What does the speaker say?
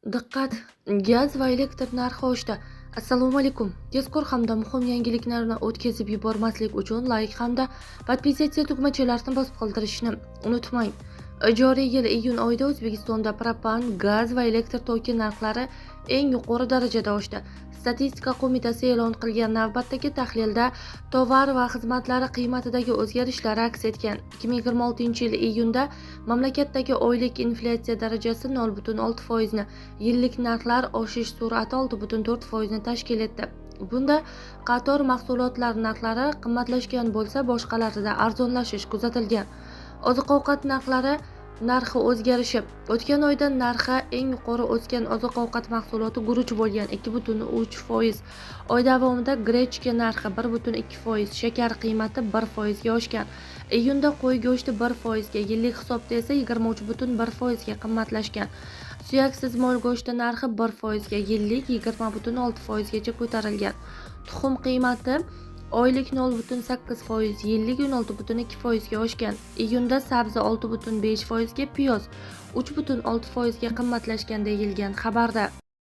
Diqqat! Gaz va elektr narxi oshdi. Assalomu alaykum. Tezkor hamda muhim yangiliklarni o'tkazib yubormaslik uchun layk hamda podpisatsiya tugmachalarini bosib qoldirishni unutmang. Joriy yil iyun oyida O'zbekistonda propan, gaz va elektr toki narxlari eng yuqori darajada oshdi. Statistika qo'mitasi e'lon qilgan navbatdagi tahlilda tovar va xizmatlari qiymatidagi o'zgarishlar aks etgan. 2026-yil iyunda mamlakatdagi oylik inflyatsiya darajasi 0,6%, yillik narxlar oshish sur'ati 6,4% tashkil etdi. Bunda qator mahsulotlar narxlari qimmatlashgan bo'lsa, boshqalarida arzonlashish kuzatilgan. Oziq-ovqat narxi o'zgarishi. O'tgan oyda narxi eng yuqori o'sgan oziq-ovqat mahsuloti guruch bo'lgan 2,3%. Oy davomida grechka narxi 1,2%, shakar qiymati 1% ga oshgan. Iyunda qo'y go'shti 1% ga, yillik hisobda esa 23,1% ga qimmatlashgan. Suyaksiz mol go'shti narxi 1% ga, yillik 20,6% gacha ko'tarilgan. Tuxum qiymati oylik 0,8%, yillik 16,2% ga oshgan. Iyunda sabzi 6,5% ga, piyoz 3,6% ga qimmatlashgan deyilgan xabarda.